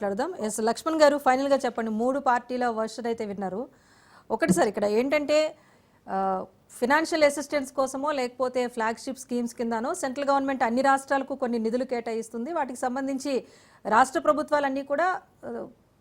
మాట్లాడదాం. ఎస్ లక్ష్మణ్ గారు ఫైనల్గా చెప్పండి. 3 పార్టీల వర్షన్ అయితే విన్నారు. ఒకటి సార్ ఇక్కడ ఏంటంటే ఫినాన్షియల్ అసిస్టెన్స్ కోసమో లేకపోతే ఫ్లాగ్షిప్ స్కీమ్స్ కిందనో సెంట్రల్ గవర్నమెంట్ అన్ని రాష్ట్రాలకు కొన్ని నిధులు కేటాయిస్తుంది. వాటికి సంబంధించి రాష్ట్ర ప్రభుత్వాలన్నీ కూడా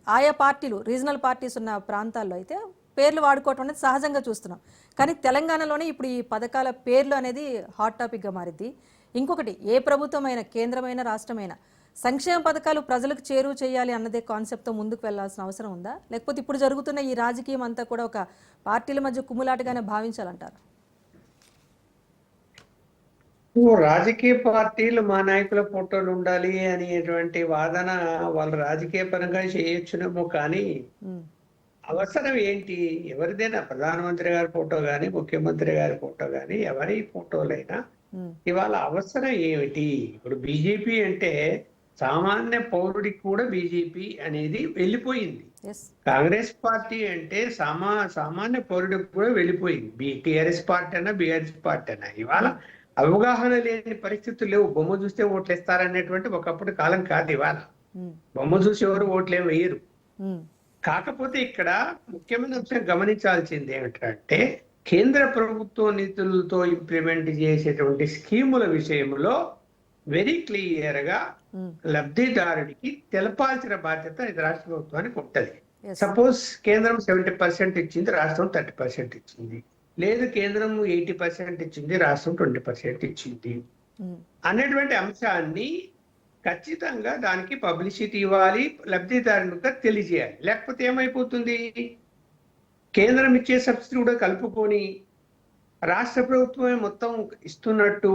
ఆయా పార్టీలు రీజనల్ పార్టీస్ ఉన్న ప్రాంతాల్లో అయితే పేర్లు వాడుకోవటం అనేది సహజంగా చూస్తున్నాం. కానీ తెలంగాణలోనే ఇప్పుడు ఈ పథకాల పేర్లు అనేది హాట్ టాపిక్గా మారింది. ఇంకొకటి ఏ ప్రభుత్వమైనా కేంద్రమైన రాష్ట్రమైనా సంక్షేమ పథకాలు ప్రజలకు చేరువ చేయాలి అన్నదే కాన్సెప్ట్తో ముందుకు వెళ్లాల్సిన అవసరం ఉందా, లేకపోతే ఇప్పుడు జరుగుతున్న ఈ రాజకీయం అంతా కూడా ఒక పార్టీల మధ్య కుమ్ములాటగానే భావించాలంటారు? రాజకీయ పార్టీలు మా నాయకుల ఫోటోలు ఉండాలి అనేటువంటి వాదన వాళ్ళు రాజకీయ పరంగా చేయొచ్చునేమో, కానీ అవసరం ఏంటి? ఎవరిదైనా ప్రధానమంత్రి గారి ఫోటో గాని ముఖ్యమంత్రి గారి ఫోటో గాని ఎవరి ఫోటోలైనా ఇవాళ అవసరం ఏమిటి? ఇప్పుడు బీజేపీ అంటే సామాన్య పౌరుడికి కూడా బీజేపీ అనేది వెళ్ళిపోయింది. కాంగ్రెస్ పార్టీ అంటే సామాన్య పౌరుడికి కూడా వెళ్ళిపోయింది. టిఆర్ఎస్ పార్టీ అయినా బీఆర్ఎస్ పార్టీ అయినా ఇవాళ అవగాహన లేని పరిస్థితులు లేవు. బొమ్మ చూస్తే ఓట్లు ఇస్తారనేటువంటి ఒకప్పుడు కాలం కాదు. ఇవాళ బొమ్మ చూసి ఎవరు ఓట్లేం వేయరు. కాకపోతే ఇక్కడ ముఖ్యమైన అంశం గమనించాల్సింది ఏమిటంటే కేంద్ర ప్రభుత్వ నిధులతో ఇంప్లిమెంట్ చేసేటువంటి స్కీముల విషయంలో వెరీ క్లియర్ గా లబ్ధిదారుడికి తెలపాల్సిన బాధ్యత ఇది రాష్ట్ర ప్రభుత్వానికి ఉంటది. సపోజ్ కేంద్రం 70% ఇచ్చింది, రాష్ట్రం 30% ఇచ్చింది. లేదు కేంద్రం 80% ఇచ్చింది, రాష్ట్రం 20% ఇచ్చింది అనేటువంటి అంశాన్ని ఖచ్చితంగా దానికి పబ్లిసిటీ ఇవ్వాలి, లబ్ధిదారునిగా తెలియజేయాలి. లేకపోతే ఏమైపోతుంది, కేంద్రం ఇచ్చే సబ్సిడీ కూడా కలుపుకొని రాష్ట్ర ప్రభుత్వమే మొత్తం ఇస్తున్నట్టు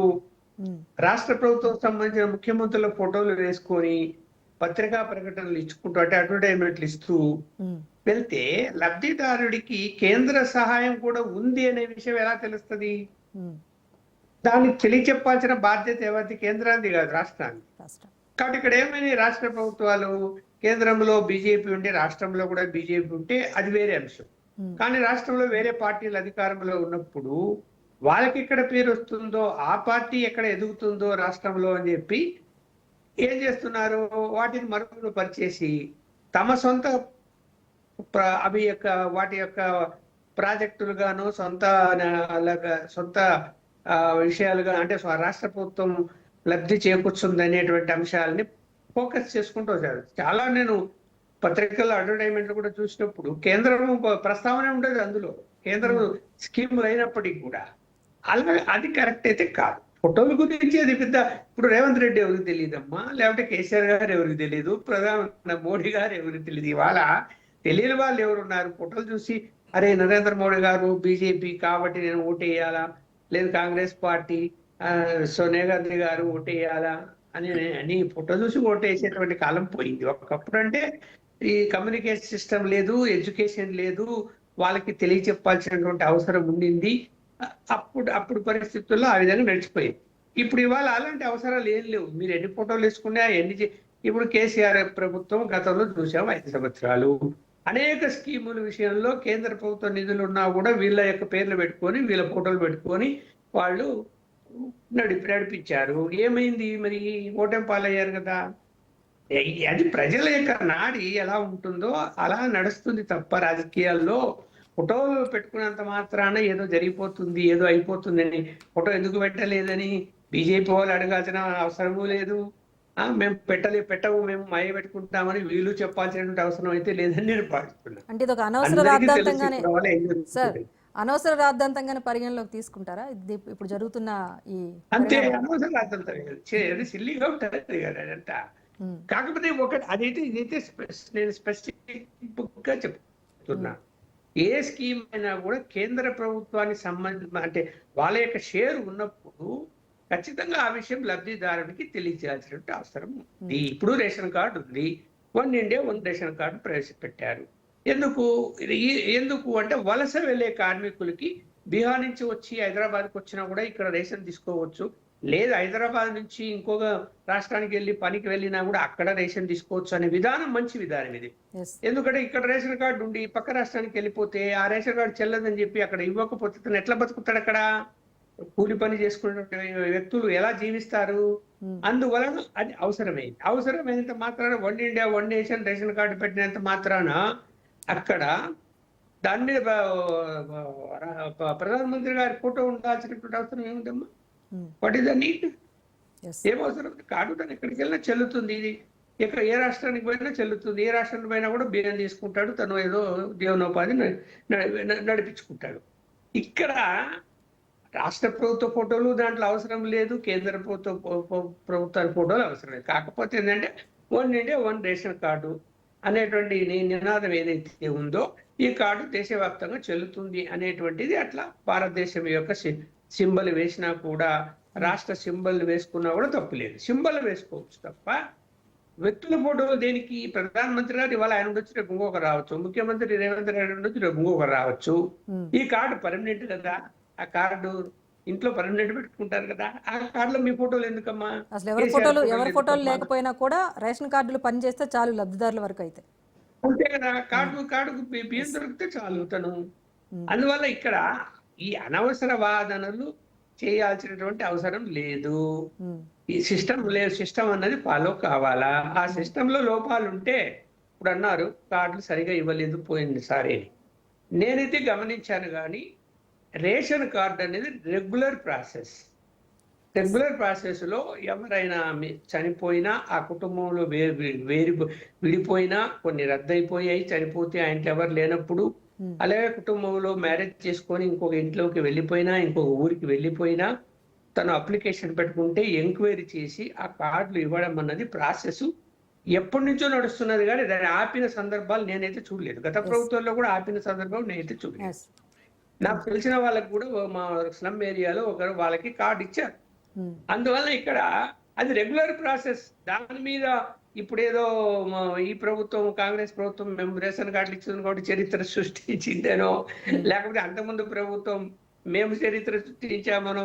రాష్ట్ర ప్రభుత్వం సంబంధించిన ముఖ్యమంత్రుల ఫోటోలు వేసుకొని పత్రికా ప్రకటనలు ఇచ్చుకుంటూ అంటే అడ్వర్టైజ్మెంట్లు ఇస్తూ వెళ్తే లబ్ధిదారుడికి కేంద్ర సహాయం కూడా ఉంది అనే విషయం ఎలా తెలుస్తుంది? దాన్ని తెలియచెప్పాల్సిన బాధ్యత ఎవరిది? కేంద్రానికి కాదు, రాష్ట్రానికి. కాబట్టి ఇక్కడ ఏమైనా రాష్ట్ర ప్రభుత్వాలు కేంద్రంలో బీజేపీ ఉంటే రాష్ట్రంలో కూడా బీజేపీ ఉంటే అది వేరే అంశం. కానీ రాష్ట్రంలో వేరే పార్టీలు అధికారంలో ఉన్నప్పుడు వాళ్ళకి ఎక్కడ పేరు వస్తుందో ఆ పార్టీ ఎక్కడ ఎదుగుతుందో రాష్ట్రంలో అని చెప్పి ఏం చేస్తున్నారు, వాటిని మరుగున పరిచేసి తమ సొంత వాటి యొక్క ప్రాజెక్టులుగాను సొంత విషయాలుగా అంటే రాష్ట్ర ప్రభుత్వం లబ్ధి చేకూర్చుంది అనేటువంటి అంశాలని ఫోకస్ చేసుకుంటూ వచ్చారు. చాలా నేను పత్రికల్లో అడ్వర్టైజ్మెంట్లు కూడా చూసినప్పుడు కేంద్రం ప్రస్తావన ఉండదు, అందులో కేంద్రం స్కీములు అయినప్పటికీ కూడా అలా అది కరెక్ట్ అయితే కాదు. ఫోటోల గురించి అది పెద్ద ఇప్పుడు రేవంత్ రెడ్డి ఎవరికి తెలియదమ్మా, లేకపోతే కేసీఆర్ గారు ఎవరికి తెలియదు, ప్రధాని మోడీ గారు ఎవరికి తెలియదు. ఇవాళ తెలియని వాళ్ళు ఎవరున్నారు? ఫోటోలు చూసి అరే నరేంద్ర మోడీ గారు బీజేపీ కాబట్టి నేను ఓటేయాలా, లేదు కాంగ్రెస్ పార్టీ సోనియా గాంధీ గారు ఓటేయాలా అని ఫోటో చూసి ఓటేసేటువంటి కాలం పోయింది. ఒకప్పుడు అంటే ఈ కమ్యూనికేషన్ సిస్టమ్ లేదు, ఎడ్యుకేషన్ లేదు, వాళ్ళకి తెలియచెప్పాల్సినటువంటి అవసరం ఉండింది. అప్పుడు పరిస్థితుల్లో ఆ విధంగా నడిచిపోయింది. ఇప్పుడు ఇవాళ అలాంటి అవసరాలు ఏం లేవు. మీరు ఎన్ని ఫోటోలు వేసుకున్నా ఇప్పుడు కేసీఆర్ ప్రభుత్వం గతంలో చూసాము 5 సంవత్సరాలు అనేక స్కీముల విషయంలో కేంద్ర ప్రభుత్వ నిధులు ఉన్నా కూడా వీళ్ళ యొక్క పేర్లు పెట్టుకొని వీళ్ళ ఫోటోలు పెట్టుకొని వాళ్ళు నడిపించారు. ఏమైంది మరి? ఓటమి పాలయ్యారు కదా. అది ప్రజల యొక్క నాడి ఎలా ఉంటుందో అలా నడుస్తుంది తప్ప రాజకీయాల్లో ఫోటోలు పెట్టుకున్నంత మాత్రాన ఏదో జరిగిపోతుంది, ఏదో అయిపోతుందని ఫోటో ఎందుకు పెట్టలేదని బీజేపీ వాళ్ళు అడగాల్సిన అవసరమూ లేదు. మేము పెట్టవు, మేము మాయ పెట్టుకుంటామని వీళ్ళు చెప్పాల్సినటువంటి అవసరం అయితే లేదని నేను భావిస్తున్నాను. అంటే ఇది ఒక అనవసర రాద్ధాంతంగానే సార్, అనవసర రాద్ధాంతంగానే పరిగణలోకి తీసుకుంటారా ఇప్పుడు జరుగుతున్న ఈ? అంతే, అనవసర రాద్ధాంతం సిల్లీగా ఉంటుంది కదా అదంతా. కాకపోతే ఒకటి అదైతే ఇదైతే నేను స్పెసిఫిక్ గా చెప్తున్నా, ఏ స్కీమ్ అయినా కూడా కేంద్ర ప్రభుత్వానికి సంబంధించిన అంటే వాళ్ళ యొక్క షేర్ ఉన్నప్పుడు ఖచ్చితంగా ఆ విషయం లబ్ధిదారునికి తెలియజేయాల్సినటువంటి అవసరం ఉంది. ఇప్పుడు రేషన్ కార్డు ఉంది, 1 ఇండియా 1 రేషన్ కార్డు ప్రవేశపెట్టారు. ఎందుకు అంటే వలస వెళ్లే కార్మికులకి బీహార్ నుంచి వచ్చి హైదరాబాద్కి వచ్చినా కూడా ఇక్కడ రేషన్ తీసుకోవచ్చు, లేదు హైదరాబాద్ నుంచి ఇంకొక రాష్ట్రానికి వెళ్ళి పనికి వెళ్ళినా కూడా అక్కడ రేషన్ తీసుకోవచ్చు అనే విధానం మంచి విధానం ఇది. ఎందుకంటే ఇక్కడ రేషన్ కార్డు ఉండి పక్క రాష్ట్రానికి వెళ్ళిపోతే ఆ రేషన్ కార్డు చెల్లదని చెప్పి అక్కడ ఇవ్వకపోతే ఎట్లా బతుకుతాడు? అక్కడ కూలి పని చేసుకునే వ్యక్తులు ఎలా జీవిస్తారు? అందువలన అది అవసరమైంది. అవసరమైనంత మాత్రాన one India, one nation ration card పెట్టినంత మాత్రాన అక్కడ దాని మీద ప్రధానమంత్రి గారి ఫోటో ఉండాల్సినటువంటి అవసరం ఏముందమ్మా? What is the need? Yes ఏం అవసరం? కార్డు తను ఎక్కడికి వెళ్ళినా చెల్లుతుంది. ఇది ఇక్కడ ఏ రాష్ట్రానికి పోయినా చెల్లుతుంది. ఏ రాష్ట్రానికి పోయినా కూడా బియ్యం తీసుకుంటాడు. తను ఏదో జీవనోపాధి నడిపించుకుంటాడు. ఇక్కడ రాష్ట్ర ప్రభుత్వ ఫోటోలు దాంట్లో అవసరం లేదు. కేంద్ర ప్రభుత్వాల ఫోటోలు అవసరం లేదు. కాకపోతే ఏంటంటే one India, one ration card అనేటువంటి నినాదం ఏదైతే ఉందో ఈ కార్డు దేశవ్యాప్తంగా చెల్లుతుంది అనేటువంటిది అట్లా భారతదేశం యొక్క సింబల్ వేసినా కూడా, రాష్ట్ర సింబల్ వేసుకున్నా కూడా తప్పు లేదు. సింబల్ వేసుకోవచ్చు తప్ప వ్యక్తుల ఫోటోలు దేనికి? ప్రధానమంత్రి గారు ఇవాళ ఆయన ఉండొచ్చు, రేపు ఇంకొక రావచ్చు. ముఖ్యమంత్రి రేవంత్ రెడ్డి ఉండొచ్చు, రేపు ఇంకొక రావచ్చు. ఈ కార్డు పర్మనెంట్ కదా. ఆ కార్డు ఇంట్లో పర్మనెంట్ పెట్టుకుంటారు కదా. ఆ కార్డులో మీ ఫోటోలు ఎందుకమ్మా? అసలు ఎవరి ఫోటోలు లేకపోయినా కూడా రేషన్ కార్డులు పనిచేస్తే చాలు లబ్ధిదారుల వరకు అయితే. అంతే కదా. కార్డుకు బియ్యం దొరికితే చాలు తను. అందువల్ల ఇక్కడ ఈ అనవసర వాదనలు చేయాల్సినటువంటి అవసరం లేదు. ఈ సిస్టమ్ అన్నది ఫాలో కావాలా? ఆ సిస్టంలో లోపాలు ఉంటే, ఇప్పుడు అన్నారు కార్డులు సరిగా ఇవ్వలేదు పోయింది సరే, నేనైతే గమనించాను. కానీ రేషన్ కార్డు అనేది రెగ్యులర్ ప్రాసెస్ లో ఎవరైనా చనిపోయినా, ఆ కుటుంబంలో విడిపోయినా, కొన్ని రద్దయిపోయాయి, చనిపోతే ఆయన ఎవరు లేనప్పుడు, అలాగే కుటుంబంలో మ్యారేజ్ చేసుకొని ఇంకొక ఇంట్లోకి వెళ్ళిపోయినా, ఇంకొక ఊరికి వెళ్ళిపోయినా, తను అప్లికేషన్ పెట్టుకుంటే ఎంక్వైరీ చేసి ఆ కార్డులు ఇవ్వడం అన్నది ప్రాసెస్ ఎప్పటి నుంచో నడుస్తున్నది. కానీ దాన్ని ఆపిన సందర్భాలు నేనైతే చూడలేదు. గత ప్రభుత్వంలో కూడా ఆపిన సందర్భం నేనైతే చూడలేదు. నాకు తెలిసిన వాళ్ళకి కూడా మా స్లమ్ ఏరియాలో ఒకరు వాళ్ళకి కార్డు ఇచ్చారు. అందువల్ల ఇక్కడ అది రెగ్యులర్ ప్రాసెస్. దాని మీద ఇప్పుడేదో ఈ ప్రభుత్వం, కాంగ్రెస్ ప్రభుత్వం మేము రేషన్ కార్డులు ఇచ్చింది కాబట్టి చరిత్ర సృష్టించిందేనో, లేకపోతే అంతకుముందు ప్రభుత్వం మేము చరిత్ర సృష్టించామనో.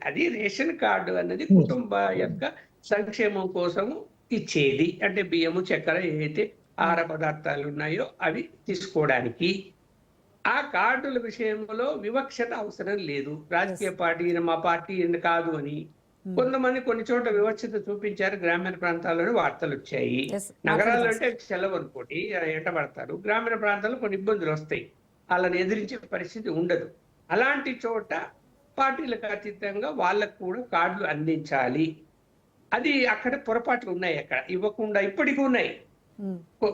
అది రేషన్ కార్డు అన్నది కుటుంబ యొక్క సంక్షేమం కోసము ఇచ్చేది. అంటే బియ్యము, చక్కెర, ఏదైతే ఆహార పదార్థాలు ఉన్నాయో అవి తీసుకోవడానికి. ఆ కార్డుల విషయంలో వివక్షత అవసరం లేదు. రాజకీయ పార్టీ మా పార్టీ కాదు అని కొంతమంది కొన్ని చోట్ల వివక్షత చూపించారు. గ్రామీణ ప్రాంతాల్లోనే వార్తలు వచ్చాయి. నగరాల్లో అంటే సెలవు అనుకోటి ఎంటబడతారు. గ్రామీణ ప్రాంతాల్లో కొన్ని ఇబ్బందులు వస్తాయి. వాళ్ళని ఎదిరించే పరిస్థితి ఉండదు. అలాంటి చోట పార్టీలకు అతీతంగా వాళ్ళకు కూడా కార్డులు అందించాలి. అది అక్కడ పొరపాట్లు ఉన్నాయి. అక్కడ ఇవ్వకుండా ఇప్పటికీ ఉన్నాయి.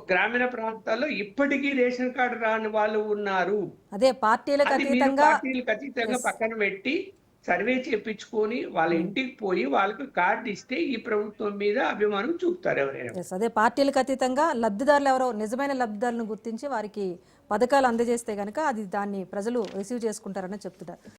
గ్రామీణ ప్రాంతాల్లో ఇప్పటికీ రేషన్ కార్డు రాని వాళ్ళు ఉన్నారు. అదే పార్టీలకు అతీతంగా పక్కన పెట్టి సర్వే చేయించుకొని వాళ్ళ ఇంటికి పోయి వాళ్ళకి కార్డు ఇస్తే ఈ ప్రభుత్వం మీద అభిమానం చూపుతారు ఎవరైనా. అదే పార్టీలకు అతీతంగా లబ్ధిదారులు ఎవరో నిజమైన లబ్ధిదారులను గుర్తించి వారికి పథకాలు అందజేస్తే గనక అది దాన్ని ప్రజలు రిసీవ్ చేసుకుంటారని చెప్తున్నారు.